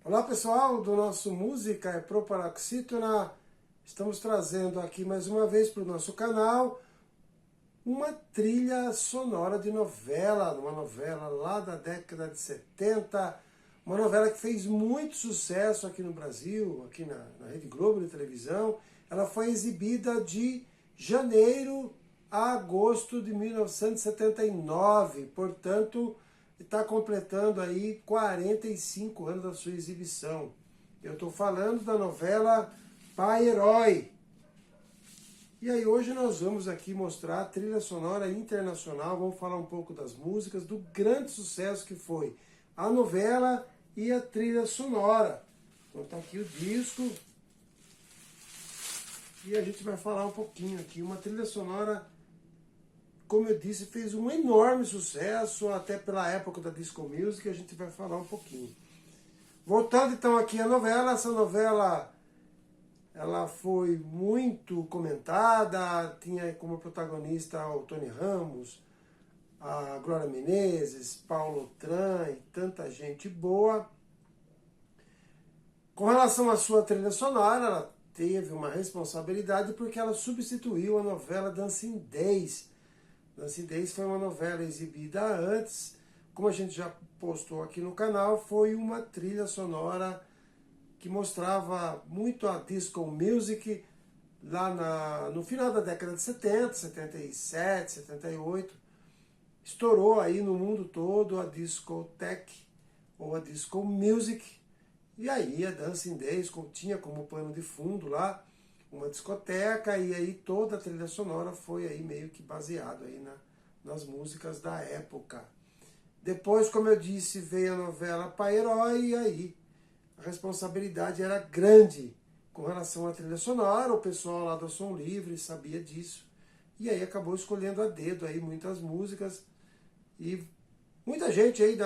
Olá pessoal do nosso Música é Proparoxítona, estamos trazendo aqui mais uma vez para o nosso canal uma trilha sonora de novela, uma novela lá da década de 70, uma novela que fez muito sucesso aqui no Brasil, aqui na Rede Globo de televisão. Ela foi exibida de janeiro a agosto de 1979, portanto está completando aí 45 anos da sua exibição. Eu estou falando da novela Pai Herói. E aí hoje nós vamos aqui mostrar a trilha sonora internacional, vamos falar um pouco das músicas, do grande sucesso que foi a novela e a trilha sonora. Então está aqui o disco e a gente vai falar um pouquinho aqui. Uma trilha sonora, como eu disse, fez um enorme sucesso, até pela época da disco music, a gente vai falar um pouquinho. Voltando então aqui à novela, essa novela ela foi muito comentada, tinha como protagonista o Tony Ramos, a Glória Menezes, Paulo Tran e tanta gente boa. Com relação à sua trilha sonora, ela teve uma responsabilidade porque ela substituiu a novela Dancing Days. Dancing Days foi uma novela exibida antes, como a gente já postou aqui no canal, foi uma trilha sonora que mostrava muito a disco music lá no final da década de 70, 77, 78. Estourou aí no mundo todo a discoteque ou a disco music. E aí a Dancing Days tinha como pano de fundo lá uma discoteca, e aí toda a trilha sonora foi aí meio que baseado aí nas músicas da época. Depois, como eu disse, veio a novela Pai Herói, e aí a responsabilidade era grande com relação à trilha sonora. O pessoal lá do Som Livre sabia disso, e aí acabou escolhendo a dedo aí muitas músicas, e muita gente aí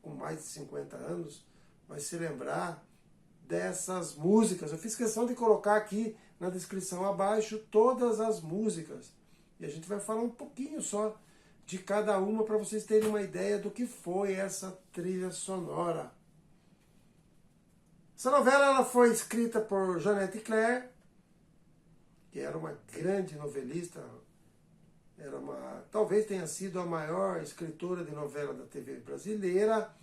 com mais de 50 anos vai se lembrar dessas músicas. Eu fiz questão de colocar aqui na descrição abaixo todas as músicas, e a gente vai falar um pouquinho só de cada uma para vocês terem uma ideia do que foi essa trilha sonora. Essa novela ela foi escrita por Jeanette Claire, que era uma grande novelista, talvez tenha sido a maior escritora de novela da TV brasileira,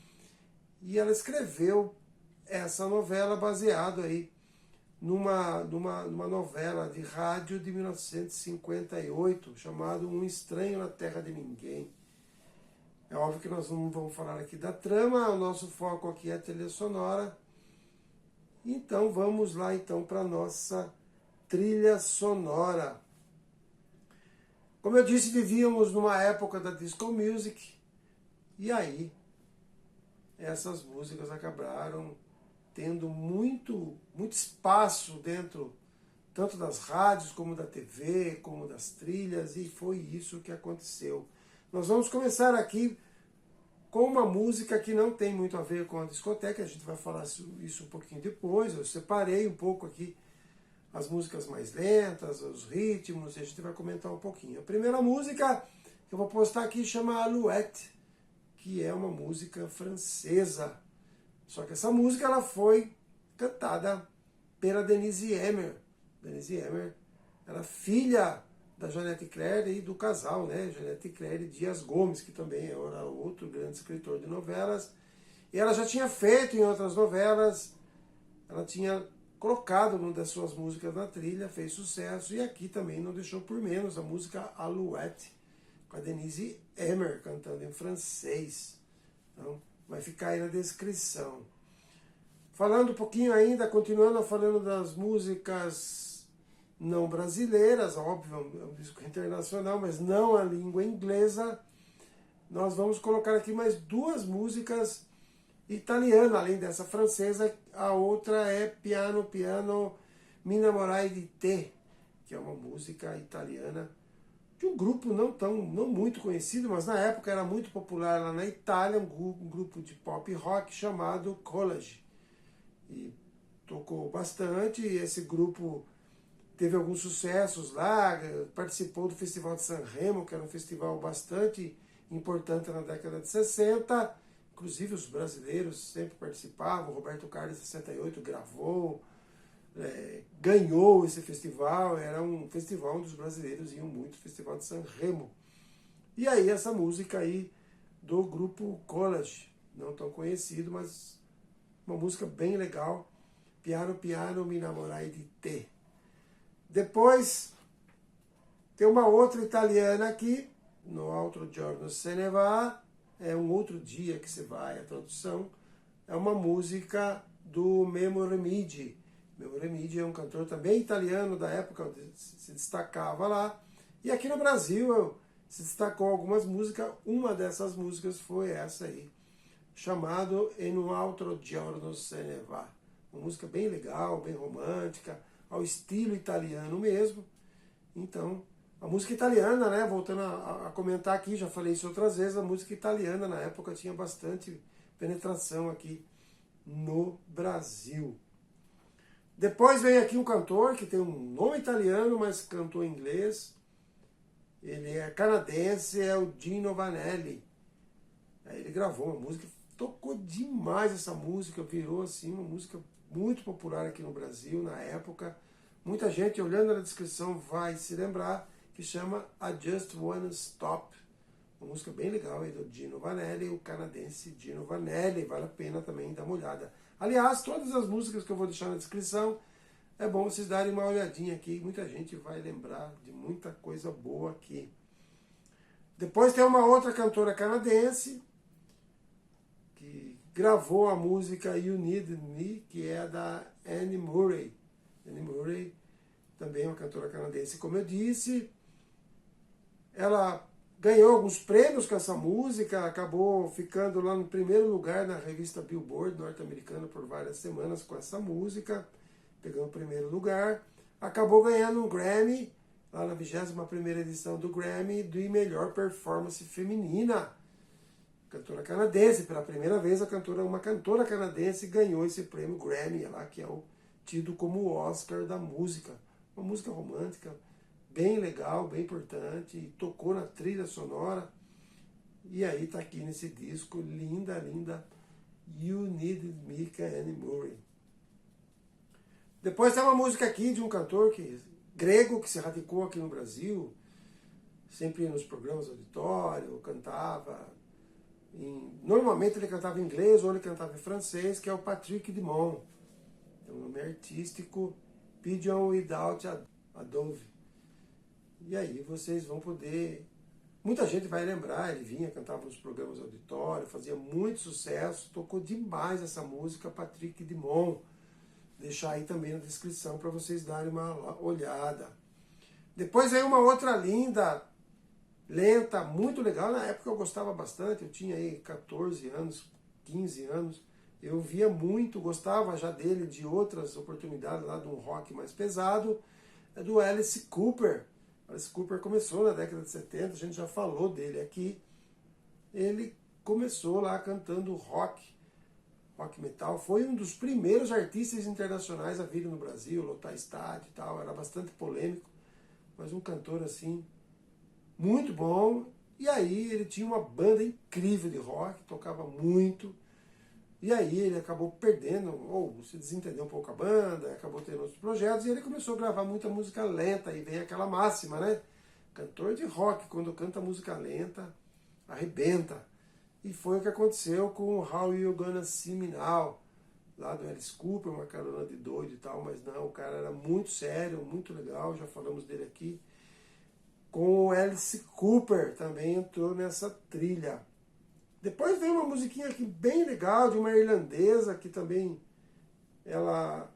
e ela escreveu essa novela baseado aí numa novela de rádio de 1958, chamado Um Estranho na Terra de Ninguém. É óbvio que nós não vamos falar aqui da trama, o nosso foco aqui é a trilha sonora. Então vamos lá então para a nossa trilha sonora. Como eu disse, vivíamos numa época da disco music, e aí essas músicas acabaram tendo muito espaço dentro tanto das rádios como da TV, como das trilhas, e foi isso que aconteceu. Nós vamos começar aqui com uma música que não tem muito a ver com a discoteca, a gente vai falar isso um pouquinho depois. Eu separei um pouco aqui as músicas mais lentas, os ritmos, e a gente vai comentar um pouquinho. A primeira música que eu vou postar aqui chama Alouette, que é uma música francesa. Só que essa música ela foi cantada pela Denise Emmer. Denise Emmer era filha da Jeanette Claire e do casal, né? Jeanette Claire e Dias Gomes, que também era outro grande escritor de novelas. E ela já tinha feito em outras novelas, ela tinha colocado uma das suas músicas na trilha, fez sucesso, e aqui também não deixou por menos a música Alouette, com a Denise Emmer cantando em francês. Então, vai ficar aí na descrição. Falando um pouquinho ainda, continuando falando das músicas não brasileiras, óbvio, é um disco internacional, mas não a língua inglesa, nós vamos colocar aqui mais duas músicas italianas, além dessa francesa. A outra é Piano Piano Mi Innamorai di Te, que é uma música italiana de um grupo não muito conhecido, mas na época era muito popular lá na Itália, um grupo de pop rock chamado Collage. E tocou bastante, e esse grupo teve alguns sucessos lá, participou do Festival de Sanremo, que era um festival bastante importante na década de 60, inclusive os brasileiros sempre participavam. O Roberto Carlos, em 68, gravou, ganhou esse festival. Era um festival onde os brasileiros iam muito, o Festival de San Remo. E aí essa música aí do grupo Collage, não tão conhecido, mas uma música bem legal. Piano Piano Mi Namorai di Te. Depois tem uma outra italiana aqui, No Altro Giorno Se Ne Va, é um outro dia que se vai, a tradução. É uma música do Memo Remigi. Memo Remigi é um cantor também italiano da época onde se destacava lá. E aqui no Brasil se destacou algumas músicas, uma dessas músicas foi essa aí, chamado E No Altro Giorno Se Ne Va. Uma música bem legal, bem romântica, ao estilo italiano mesmo. Então, a música italiana, né, voltando a comentar aqui, já falei isso outras vezes, a música italiana na época tinha bastante penetração aqui no Brasil. Depois vem aqui um cantor que tem um nome italiano, mas cantou em inglês. Ele é canadense, é o Gino Vanelli. Aí ele gravou uma música, tocou demais essa música, virou assim uma música muito popular aqui no Brasil na época. Muita gente olhando na descrição vai se lembrar, que chama I Just Wanna Stop. Uma música bem legal aí do Gino Vanelli, o canadense Gino Vanelli, vale a pena também dar uma olhada. Aliás, todas as músicas que eu vou deixar na descrição, é bom vocês darem uma olhadinha aqui, muita gente vai lembrar de muita coisa boa aqui. Depois tem uma outra cantora canadense, que gravou a música You Need Me, que é da Anne Murray. Anne Murray também é uma cantora canadense, como eu disse. Ela ganhou alguns prêmios com essa música, acabou ficando lá no primeiro lugar na revista Billboard norte-americana por várias semanas com essa música, pegando o primeiro lugar. Acabou ganhando um Grammy, lá na 21ª edição do Grammy, de melhor performance feminina. Cantora canadense, pela primeira vez uma cantora canadense ganhou esse prêmio Grammy, lá, que é tido como o Oscar da música. Uma música romântica, bem legal, bem importante, e tocou na trilha sonora. E aí tá aqui nesse disco, linda, linda, You Need Me, Anne Murray. Depois tem uma música aqui de um cantor grego que se radicou aqui no Brasil, sempre nos programas de auditório, cantava. Normalmente ele cantava em inglês ou ele cantava em francês, que é o Patrick Dumont. É um nome artístico, Pigeon Without a Dove. E aí vocês vão poder... Muita gente vai lembrar, ele vinha, cantava nos programas de auditório, fazia muito sucesso, tocou demais essa música, Patrick Dumont. Deixar aí também na descrição para vocês darem uma olhada. Depois vem uma outra linda, lenta, muito legal. Na época eu gostava bastante, eu tinha aí 14 anos, 15 anos. Eu via muito, gostava já dele, de outras oportunidades lá de um rock mais pesado. É do Alice Cooper. Alice Cooper começou na década de 70, a gente já falou dele aqui. Ele começou lá cantando rock metal. Foi um dos primeiros artistas internacionais a vir no Brasil, lotar estádio e tal. Era bastante polêmico, mas um cantor assim, muito bom. E aí ele tinha uma banda incrível de rock, tocava muito. E aí ele acabou perdendo, ou se desentendeu um pouco a banda, acabou tendo outros projetos, e ele começou a gravar muita música lenta, e vem aquela máxima, né? Cantor de rock, quando canta música lenta, arrebenta. E foi o que aconteceu com How You Gonna See Me Now, lá do Alice Cooper, uma carona de doido e tal, mas não, o cara era muito sério, muito legal, já falamos dele aqui. Com o Alice Cooper também entrou nessa trilha. Depois veio uma musiquinha aqui bem legal, de uma irlandesa, que também ela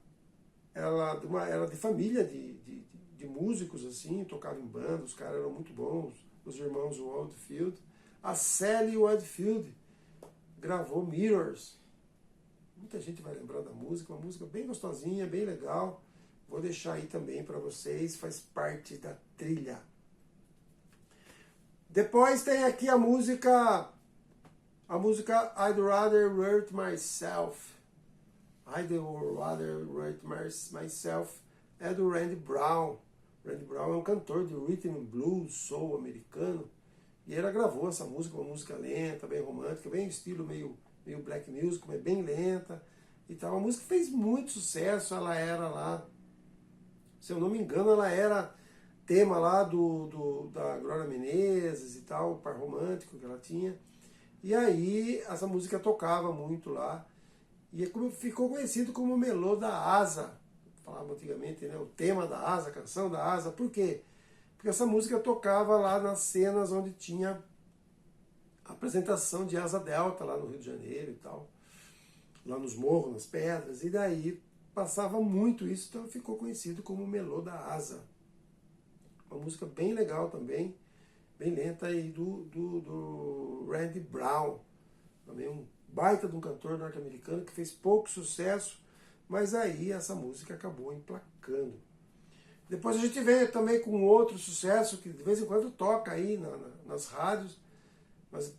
de família de músicos, assim, tocava em banda, os caras eram muito bons, os irmãos Oldfield. A Sally Oldfield gravou Mirrors. Muita gente vai lembrar da música, uma música bem gostosinha, bem legal. Vou deixar aí também para vocês, faz parte da trilha. Depois tem aqui a música I'd Rather Hurt Myself. I'd Rather Hurt Myself é do Randy Brown. Randy Brown é um cantor de rhythm and blues, soul americano. E ela gravou essa música, uma música lenta, bem romântica, bem estilo meio meio black music, mas bem lenta e tal. A música fez muito sucesso, ela era lá, se eu não me engano, ela era tema lá da Glória Menezes e tal, o par romântico que ela tinha. E aí essa música tocava muito lá. E ficou conhecido como Melô da Asa. Falava antigamente, né? O tema da Asa, a canção da Asa. Por quê? Porque essa música tocava lá nas cenas onde tinha a apresentação de Asa Delta, lá no Rio de Janeiro e tal. Lá nos morros, nas pedras. E daí passava muito isso, então ficou conhecido como Melô da Asa. Uma música bem legal também, bem lenta, aí do Randy Brown. Também um baita de um cantor norte-americano que fez pouco sucesso, mas aí essa música acabou emplacando. Depois a gente vem também com outro sucesso que de vez em quando toca aí nas rádios, mas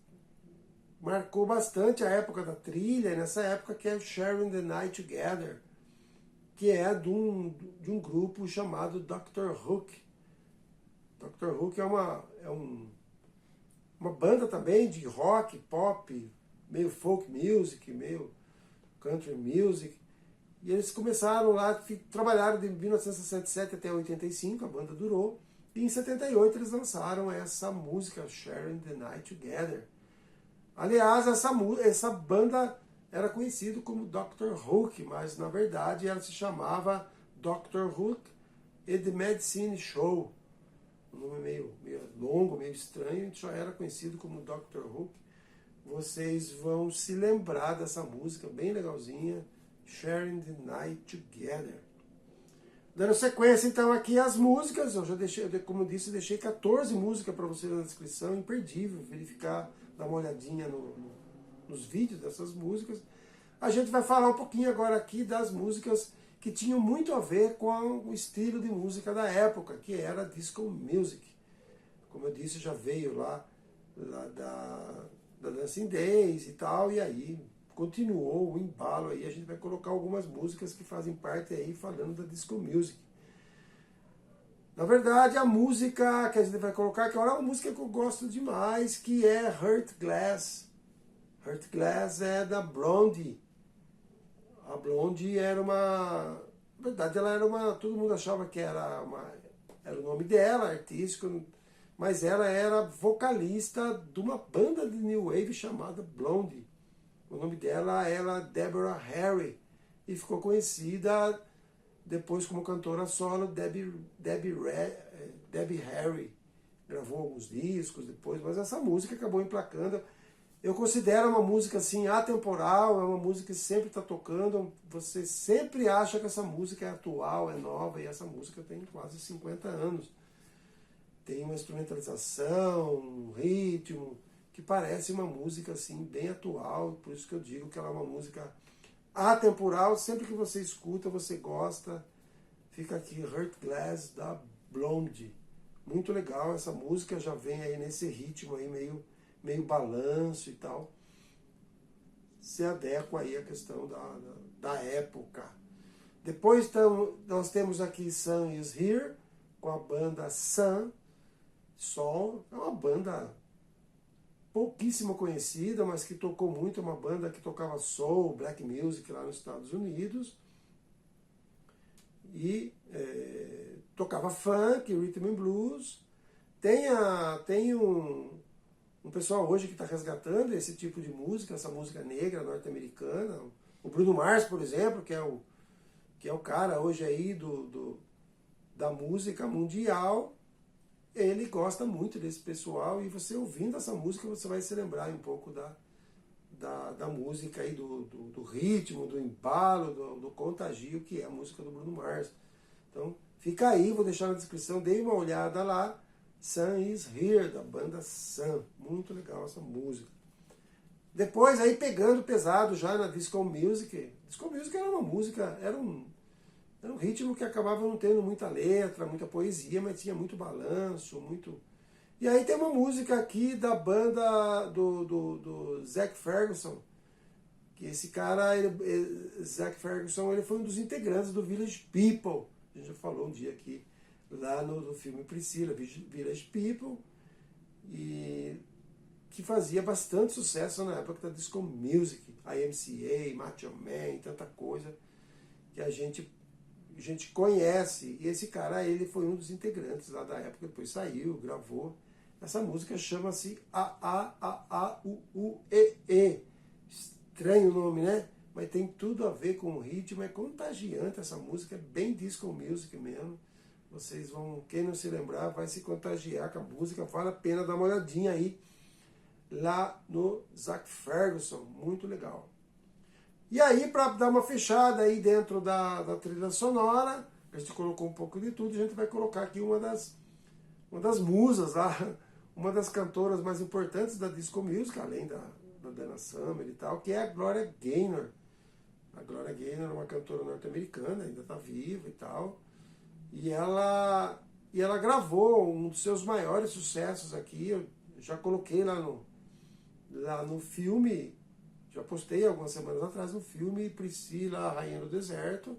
marcou bastante a época da trilha, e nessa época que é Sharing the Night Together, que é de um grupo chamado Dr. Hook. Dr. Hook é uma banda também de rock, pop, meio folk music, meio country music. E eles começaram lá, trabalharam de 1967 até 85, a banda durou. E em 78 eles lançaram essa música, Sharing the Night Together. Aliás, essa banda era conhecida como Dr. Hook, mas na verdade ela se chamava Dr. Hook and the Medicine Show. Um nome meio longo, meio estranho, a gente só era conhecido como Dr. Hook. Vocês vão se lembrar dessa música bem legalzinha, Sharing the Night Together. Dando sequência então aqui as músicas, eu já deixei, como eu disse, eu deixei 14 músicas para vocês na descrição, imperdível verificar, dar uma olhadinha nos vídeos dessas músicas. A gente vai falar um pouquinho agora aqui das músicas que tinham muito a ver com o estilo de música da época, que era disco music. Como eu disse, já veio lá da Dancing Days e tal, e aí continuou o embalo aí, a gente vai colocar algumas músicas que fazem parte aí falando da disco music. Na verdade, a música que a gente vai colocar, que é uma música que eu gosto demais, que é Hurt Glass. Hurt Glass é da Blondie. A Blondie era uma... Na verdade, ela era uma... Todo mundo achava que era o nome dela, artístico, mas ela era vocalista de uma banda de New Wave chamada Blondie. O nome dela era Deborah Harry e ficou conhecida depois como cantora solo Debbie Harry. Gravou alguns discos depois, mas essa música acabou emplacando. Eu considero uma música assim atemporal, é uma música que sempre está tocando. Você sempre acha que essa música é atual, é nova, e essa música tem quase 50 anos. Tem uma instrumentalização, um ritmo, que parece uma música assim bem atual, por isso que eu digo que ela é uma música atemporal. Sempre que você escuta, você gosta. Fica aqui Hurt Glass da Blondie. Muito legal essa música, já vem aí nesse ritmo aí meio balanço e tal. Se adequa aí à questão da época. Depois nós temos aqui Sun Is Here, com a banda Sun. Sol é uma banda pouquíssimo conhecida, mas que tocou muito, é uma banda que tocava soul, black music lá nos Estados Unidos. E tocava funk, rhythm and blues. Tem um pessoal hoje que está resgatando esse tipo de música, essa música negra norte-americana. O Bruno Mars, por exemplo, que é o cara hoje aí da música mundial. Ele gosta muito desse pessoal, e você ouvindo essa música você vai se lembrar um pouco da música aí, do ritmo, do embalo, do contagio que é a música do Bruno Mars. Então fica aí, vou deixar na descrição, dê uma olhada lá. Sun Is Here, da banda Sun. Muito legal essa música. Depois aí pegando pesado já na disco music. Disco music era uma música, era um ritmo que acabava não tendo muita letra, muita poesia, mas tinha muito balanço, muito... E aí tem uma música aqui da banda do Zac Ferguson, que esse cara, Zac Ferguson, ele foi um dos integrantes do Village People. A gente já falou um dia aqui, lá no filme Priscila, Village People, e que fazia bastante sucesso na época da disco music, IMCA, Macho Man, tanta coisa que a gente conhece. E esse cara, ele foi um dos integrantes lá da época, depois saiu, gravou. Essa música chama-se A-A-A-A-U-U-E-E. Estranho o nome, né? Mas tem tudo a ver com o ritmo, é contagiante essa música, é bem disco music mesmo. Vocês vão, quem não se lembrar, vai se contagiar com a música, vale a pena dar uma olhadinha aí, lá no Zac Ferguson, muito legal. E aí, para dar uma fechada aí dentro da trilha sonora, a gente colocou um pouco de tudo, a gente vai colocar aqui uma das musas lá, uma das cantoras mais importantes da disco music, além da Donna Summer e tal, que é a Gloria Gaynor. A Gloria Gaynor é uma cantora norte-americana, ainda está viva e tal. E ela gravou um dos seus maiores sucessos aqui. Eu já coloquei lá no filme, já postei algumas semanas atrás no filme Priscila, a Rainha do Deserto,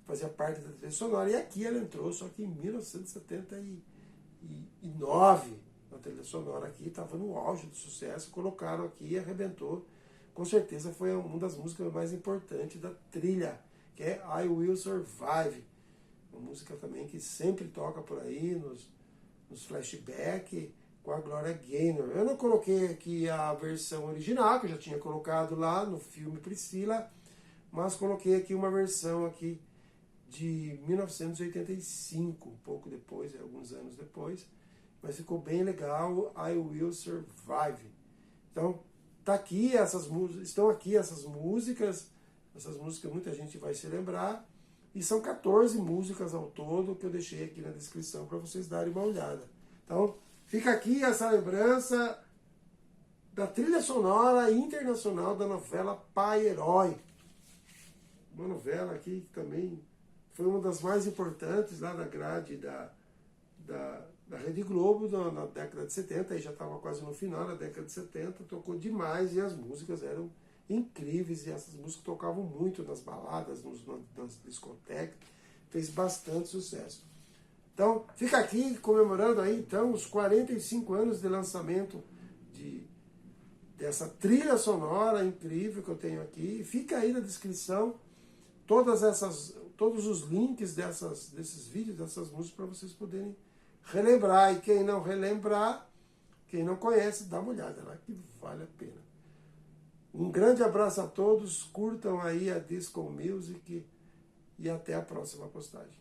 fazia parte da trilha sonora. E aqui ela entrou, só que em 1979, na trilha sonora aqui, estava no auge do sucesso, colocaram aqui e arrebentou. Com certeza foi uma das músicas mais importantes da trilha, que é I Will Survive. Uma música também que sempre toca por aí, nos flashbacks, com a Gloria Gaynor. Eu não coloquei aqui a versão original, que eu já tinha colocado lá no filme Priscila, mas coloquei aqui uma versão aqui de 1985, um pouco depois, alguns anos depois, mas ficou bem legal, I Will Survive. Então, tá aqui estão aqui essas músicas muita gente vai se lembrar, e são 14 músicas ao todo que eu deixei aqui na descrição para vocês darem uma olhada. Então, fica aqui essa lembrança da trilha sonora internacional da novela Pai Herói. Uma novela aqui que também foi uma das mais importantes lá da grade da Rede Globo na década de 70, aí já estava quase no final da década de 70, tocou demais e as músicas eram incríveis, e essas músicas tocavam muito nas baladas, nas discotecas, fez bastante sucesso. Então, fica aqui comemorando aí então os 45 anos de lançamento dessa trilha sonora incrível que eu tenho aqui. Fica aí na descrição todos os links desses vídeos, dessas músicas, para vocês poderem relembrar. E quem não relembrar, quem não conhece, dá uma olhada lá, que vale a pena. Um grande abraço a todos, curtam aí a Disco Music e até a próxima postagem.